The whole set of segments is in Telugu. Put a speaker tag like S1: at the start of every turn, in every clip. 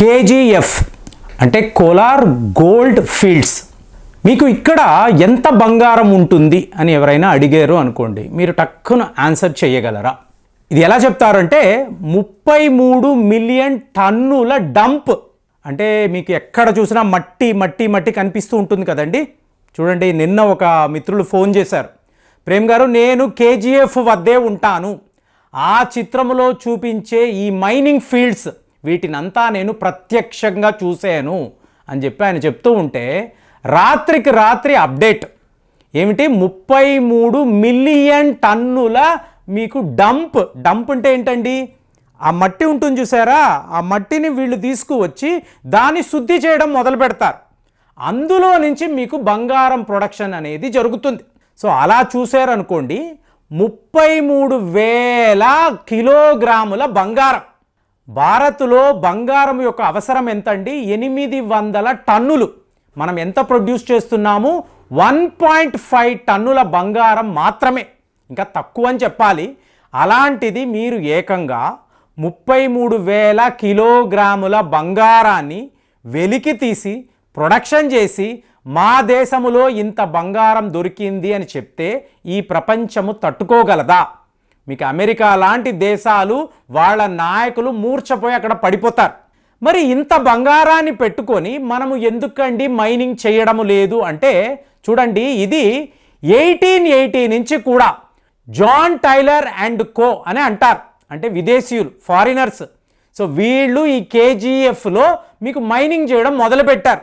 S1: కేజీఎఫ్ అంటే కోలార్ గోల్డ్ ఫీల్డ్స్. మీకు ఇక్కడ ఎంత బంగారం ఉంటుంది అని ఎవరైనా అడిగారు అనుకోండి, మీరు టక్కున ఆన్సర్ చేయగలరా? ఇది ఎలా చెప్తారంటే 33 మిలియన్ టన్నుల డంప్. అంటే మీకు ఎక్కడ చూసినా మట్టి మట్టి మట్టి కనిపిస్తూ ఉంటుంది కదండి. చూడండి, నిన్న ఒక మిత్రులు ఫోన్ చేశారు, ప్రేమ్ గారు నేను కేజీఎఫ్ వద్దే ఉంటాను, ఆ చిత్రంలో చూపించే ఈ మైనింగ్ ఫీల్డ్స్ వీటినంతా నేను ప్రత్యక్షంగా చూశాను అని చెప్పి ఆయన చెప్తూ ఉంటే, రాత్రికి రాత్రి అప్డేట్ ఏమిటి, 33 మిలియన్ టన్నుల మీకు డంప్. డంప్ అంటే ఏంటండి, ఆ మట్టి ఉంటుంది చూసారా, ఆ మట్టిని వీళ్ళు తీసుకువచ్చి దాన్ని శుద్ధి చేయడం మొదలు పెడతారు. అందులో నుంచి మీకు బంగారం ప్రొడక్షన్ అనేది జరుగుతుంది. సో అలా చూసారనుకోండి, 33,000 కిలోగ్రాముల బంగారం. భారత్లో బంగారం యొక్క అవసరం ఎంతండి, 800 టన్నులు. మనం ఎంత ప్రొడ్యూస్ చేస్తున్నాము, 1.5 టన్నుల బంగారం మాత్రమే, ఇంకా తక్కువ అని చెప్పాలి. అలాంటిది మీరు ఏకంగా 33,000 కిలోగ్రాముల బంగారాన్ని వెలికి తీసి ప్రొడక్షన్ చేసి మా దేశములో ఇంత బంగారం దొరికింది అని చెప్తే ఈ ప్రపంచము తట్టుకోగలదా? మీకు అమెరికా లాంటి దేశాలు వాళ్ళ నాయకులు మూర్ఛపోయి అక్కడ పడిపోతారు. మరి ఇంత బంగారాన్ని పెట్టుకొని మనము ఎందుకండి మైనింగ్ చేయడము లేదు అంటే, చూడండి, ఇది 1880 నుంచి కూడా జాన్ టైలర్ అండ్ కో అని అంటారు, అంటే విదేశీయులు, ఫారినర్స్. సో వీళ్ళు ఈ కేజీఎఫ్లో మీకు మైనింగ్ చేయడం మొదలుపెట్టారు.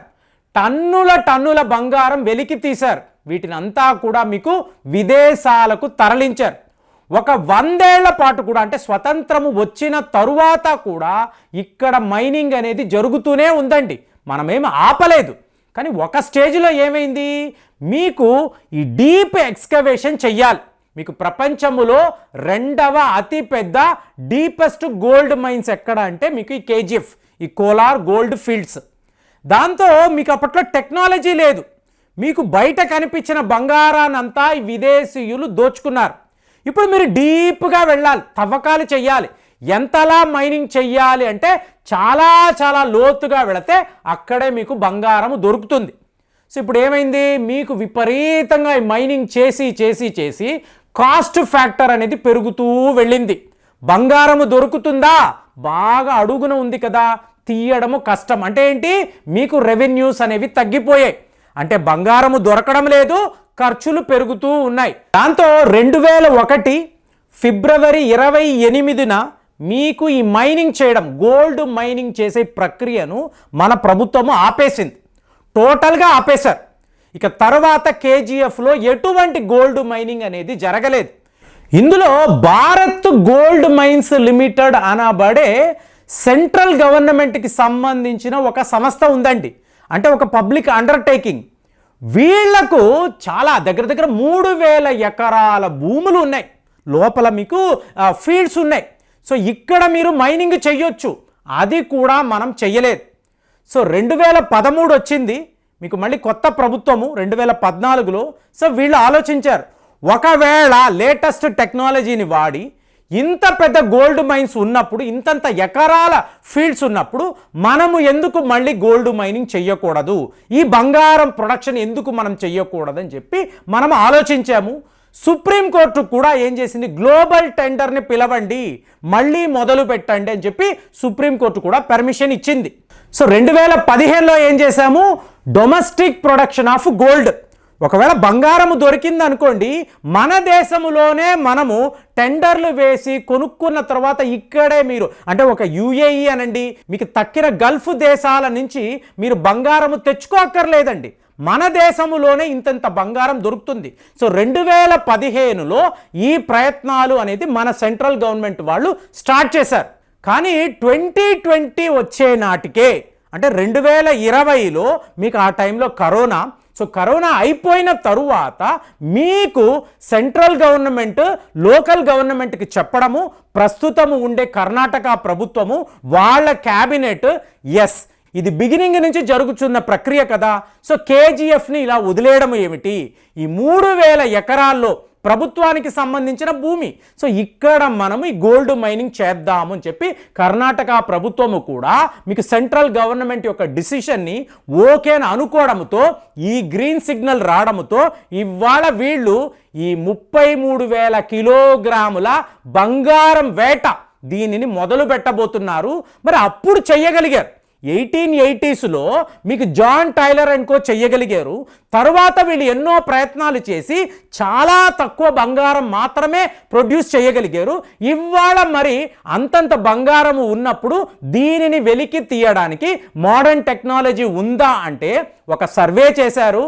S1: టన్నుల బంగారం వెలికి తీశారు. వీటినంతా కూడా మీకు విదేశాలకు తరలించారు. ఒక 100 ఏళ్ల పాటు కూడా, అంటే స్వతంత్రము వచ్చిన తరువాత కూడా ఇక్కడ మైనింగ్ అనేది జరుగుతూనే ఉందండి. మనమేమి ఆపలేదు. కానీ ఒక స్టేజ్లో ఏమైంది, మీకు ఈ డీప్ ఎక్స్కవేషన్ చెయ్యాలి. మీకు ప్రపంచంలో 2వ అతిపెద్ద డీపెస్ట్ గోల్డ్ మైన్స్ ఎక్కడ అంటే మీకు ఈ కేజీఎఫ్, ఈ కోలార్ గోల్డ్ ఫీల్డ్స్. దాంతో మీకు అప్పట్లో టెక్నాలజీ లేదు. మీకు బయట కనిపించిన బంగారాన్నంతా ఈ విదేశీయులు దోచుకున్నారు. ఇప్పుడు మీరు డీప్గా వెళ్ళాలి, తవ్వకాలు చెయ్యాలి. ఎంతలా మైనింగ్ చెయ్యాలి అంటే చాలా చాలా లోతుగా వెళితే అక్కడే మీకు బంగారం దొరుకుతుంది. సో ఇప్పుడు ఏమైంది, మీకు విపరీతంగా మైనింగ్ చేసి చేసి చేసి కాస్ట్ ఫ్యాక్టర్ అనేది పెరుగుతూ వెళ్ళింది. బంగారము దొరుకుతుందా, బాగా అడుగున ఉంది కదా, తీయడము కష్టం. అంటే ఏంటి, మీకు రెవెన్యూస్ అనేవి తగ్గిపోయాయి. అంటే బంగారము దొరకడం లేదు, ఖర్చులు పెరుగుతూ ఉన్నాయి. దాంతో 2001 ఫిబ్రవరి 28న మీకు ఈ మైనింగ్ చేయడం, గోల్డ్ మైనింగ్ చేసే ప్రక్రియను మన ప్రభుత్వము ఆపేసింది, టోటల్గా ఆపేశారు. ఇక తర్వాత కేజీఎఫ్లో ఎటువంటి గోల్డ్ మైనింగ్ అనేది జరగలేదు. ఇందులో భారత్ గోల్డ్ మైన్స్ లిమిటెడ్ అనబడే సెంట్రల్ గవర్నమెంట్కి సంబంధించిన ఒక సంస్థ ఉందండి, అంటే ఒక పబ్లిక్ అండర్టేకింగ్. వీళ్లకు చాలా దగ్గర 3,000 ఎకరాల భూములు ఉన్నాయి, లోపల మీకు ఫీల్డ్స్ ఉన్నాయి. సో ఇక్కడ మీరు మైనింగ్ చెయ్యొచ్చు, అది కూడా మనం చెయ్యలేదు. సో 2013 వచ్చింది మీకు మళ్ళీ కొత్త ప్రభుత్వము 2014లో. సో వీళ్ళు ఆలోచించారు, ఒకవేళ లేటెస్ట్ టెక్నాలజీని వాడి ఇంత పెద్ద గోల్డ్ మైన్స్ ఉన్నప్పుడు, ఇంతంత ఎకరాల ఫీల్డ్స్ ఉన్నప్పుడు మనము ఎందుకు మళ్ళీ గోల్డ్ మైనింగ్ చెయ్యకూడదు, ఈ బంగారం ప్రొడక్షన్ ఎందుకు మనం చెయ్యకూడదని చెప్పి మనం ఆలోచించాము. సుప్రీంకోర్టు కూడా ఏం చేసింది, గ్లోబల్ టెండర్ని పిలవండి, మళ్ళీ మొదలు పెట్టండి అని చెప్పి సుప్రీంకోర్టు కూడా పర్మిషన్ ఇచ్చింది. సో 2015లో ఏం చేశాము, డొమెస్టిక్ ప్రొడక్షన్ ఆఫ్ గోల్డ్. ఒకవేళ బంగారము దొరికింది అనుకోండి, మన దేశంలోనే మనము టెండర్లు వేసి కొనుక్కున్న తర్వాత ఇక్కడే మీరు, అంటే ఒక యుఏఈ అనండి, మీకు తక్కిన గల్ఫ్ దేశాల నుంచి మీరు బంగారము తెచ్చుకోక్కర్లేదండి, మన దేశంలోనే ఇంతంత బంగారం దొరుకుతుంది. సో 2015లో ఈ ప్రయత్నాలు అనేది మన సెంట్రల్ గవర్నమెంట్ వాళ్ళు స్టార్ట్ చేశారు. కానీ 2020 వచ్చే నాటికే, అంటే 2020లో మీకు ఆ టైంలో కరోనా. సో కరోనా అయిపోయిన తరువాత మీకు సెంట్రల్ గవర్నమెంట్ లోకల్ గవర్నమెంట్కి చెప్పడము, ప్రస్తుతము ఉండే కర్ణాటక ప్రభుత్వము వాళ్ళ క్యాబినెట్, ఎస్ ఇది బిగినింగ్ నుంచి జరుగుతున్న ప్రక్రియ కదా, సో కేజీఎఫ్ని ఇలా వదిలేయడం ఏమిటి, ఈ 3,000 ఎకరాల్లో ప్రభుత్వానికి సంబంధించిన భూమి. సో ఇక్కడ మనం ఈ గోల్డ్ మైనింగ్ చేద్దాము అని చెప్పి కర్ణాటక ప్రభుత్వము కూడా మీకు సెంట్రల్ గవర్నమెంట్ యొక్క డిసిషన్ని ఓకే అని అనుకోవడంతో ఈ గ్రీన్ సిగ్నల్ రావడంతో ఇవాళ వీళ్ళు ఈ 33,000 కిలోగ్రాముల బంగారం వేట దీనిని మొదలు పెట్టబోతున్నారు. మరి అప్పుడు చెయ్యగలిగారు 1880స్లో మీకు జాన్ టైలర్ అండ్ కో చెయ్యగలిగారు. తర్వాత వీళ్ళు ఎన్నో ప్రయత్నాలు చేసి చాలా తక్కువ బంగారం మాత్రమే ప్రొడ్యూస్ చేయగలిగారు. ఇవాళ మరి అంతంత బంగారం ఉన్నప్పుడు దీనిని వెలికి తీయడానికి మోడర్న్ టెక్నాలజీ ఉందా అంటే ఒక సర్వే చేశారు.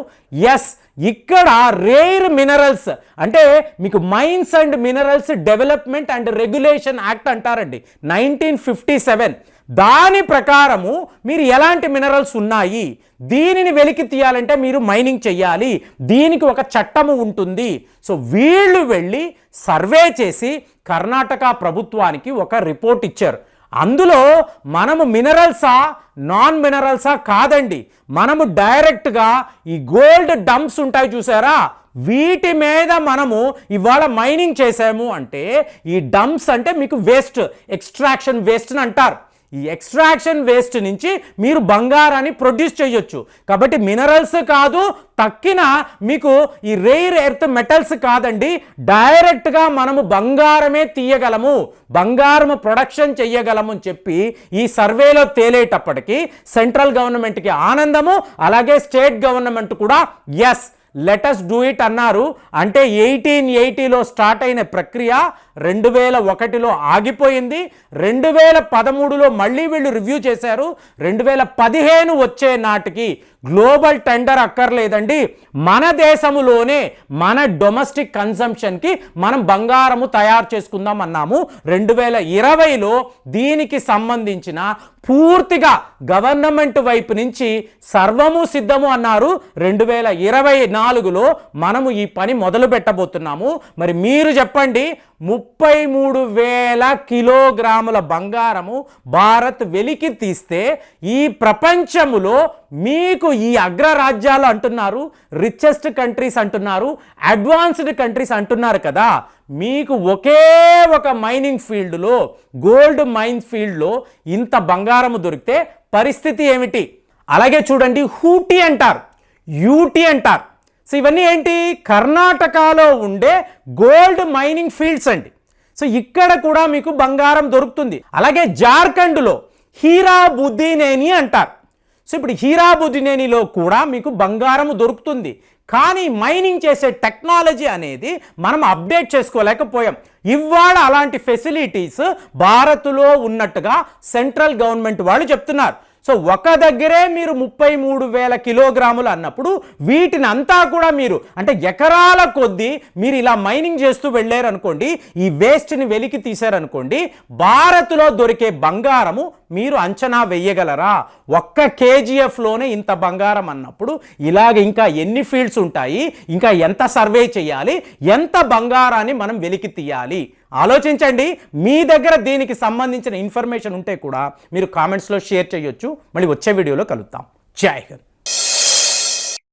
S1: ఎస్, ఇక్కడ రేర్ మినరల్స్ అంటే మీకు mines and minerals development and regulation act అంటారండి 1957. దాని ప్రకారము మీరు ఎలాంటి మినరల్స్ ఉన్నాయి దీనిని వెలికి తీయాలంటే మీరు మైనింగ్ చెయ్యాలి, దీనికి ఒక చట్టము ఉంటుంది. సో వీళ్ళు వెళ్ళి సర్వే చేసి కర్ణాటక ప్రభుత్వానికి ఒక రిపోర్ట్ ఇచ్చారు. అందులో మనము మినరల్సా నాన్ మినరల్సా కాదండి, మనము డైరెక్ట్గా ఈ గోల్డ్ డంప్స్ ఉంటాయి చూసారా, వీటి మీద మనము ఇవాళ మైనింగ్ చేసాము అంటే ఈ డంప్స్ అంటే మీకు వేస్ట్, ఎక్స్ట్రాక్షన్ వేస్ట్ అని అంటారు. ఈ ఎక్స్ట్రాక్షన్ వేస్ట్ నుంచి మీరు బంగారాన్ని ప్రొడ్యూస్ చేయొచ్చు. కాబట్టి మినరల్స్ కాదు, తక్కిన మీకు ఈ రేర్ ఎర్త్ మెటల్స్ కాదండి, డైరెక్ట్గా మనము బంగారమే తీయగలము, బంగారము ప్రొడక్షన్ చెయ్యగలము అని చెప్పి ఈ సర్వేలో తేలేటప్పటికీ సెంట్రల్ గవర్నమెంట్కి ఆనందము, అలాగే స్టేట్ గవర్నమెంట్ కూడా yes let us do it అన్నారు. అంటే 1880లో స్టార్ట్ అయిన ప్రక్రియ 2001లో ఆగిపోయింది. 2013లో మళ్ళీ వీళ్ళు రివ్యూ చేశారు. 2015 వచ్చే నాటికి గ్లోబల్ టెండర్ అక్కర్లేదండి, మన దేశంలోనే మన డొమెస్టిక్ కన్సంప్షన్కి మనం బంగారము తయారు చేసుకుందాం అన్నాము. 2020లో దీనికి సంబంధించిన పూర్తిగా గవర్నమెంట్ వైపు నుంచి సర్వము సిద్ధము అన్నారు. 2024లో మనము ఈ పని మొదలు పెట్టబోతున్నాము. మరి మీరు చెప్పండి, 33,000 కిలోగ్రాముల బంగారము భారత్ వెలికి తీస్తే ఈ ప్రపంచములో మీకు ఈ అగ్రరాజ్యాలు అంటున్నారు, రిచెస్ట్ కంట్రీస్ అంటున్నారు, అడ్వాన్స్డ్ కంట్రీస్ అంటున్నారు కదా, మీకు ఒకే ఒక మైనింగ్ ఫీల్డ్లో గోల్డ్ మైన్ ఫీల్డ్లో ఇంత బంగారము దొరికితే పరిస్థితి ఏమిటి? అలాగే చూడండి, హూటీ అంటారు, యూటీ అంటారు. సో ఇవన్నీ ఏంటి? కర్ణాటకలో ఉండే గోల్డ్ మైనింగ్ ఫీల్డ్స్ అండి. సో ఇక్కడ కూడా మీకు బంగారం దొరుకుతుంది. అలాగే జార్ఖండ్లో హీరాబుద్దినేని అంటారు. సో ఇప్పుడు హీరాబుద్దినేనిలో కూడా మీకు బంగారం దొరుకుతుంది. కానీ మైనింగ్ చేసే టెక్నాలజీ అనేది మనం అప్డేట్ చేసుకోలేకపోయాం. ఇవాళ అలాంటి ఫెసిలిటీస్ భారత్లో ఉన్నట్టుగా సెంట్రల్ గవర్నమెంట్ వాళ్ళు చెప్తున్నారు. సో ఒక దగ్గరే మీరు 33,000 కిలోగ్రాములు అన్నప్పుడు వీటిని అంతా కూడా మీరు అంటే ఎకరాల కొద్దీ మీరు ఇలా మైనింగ్ చేస్తూ వెళ్ళారనుకోండి, ఈ వేస్ట్ని వెలికి తీశారనుకోండి, భారత్లో దొరికే బంగారము మీరు అంచనా వెయ్యగలరా? ఒక్క కేజీఎఫ్లోనే ఇంత బంగారం అన్నప్పుడు ఇలాగ ఇంకా ఎన్ని ఫీల్డ్స్ ఉంటాయి, ఇంకా ఎంత సర్వే చేయాలి, ఎంత బంగారాన్ని మనం వెలికి తీయాలి? ఆలోచించండి. మీ దగ్గర దీనికి సంబంధించిన ఇన్ఫర్మేషన్ ఉంటే కూడా మీరు కామెంట్స్లో షేర్ చేయొచ్చు. మళ్ళీ వచ్చే వీడియోలో కలుద్దాం. జై హింద్.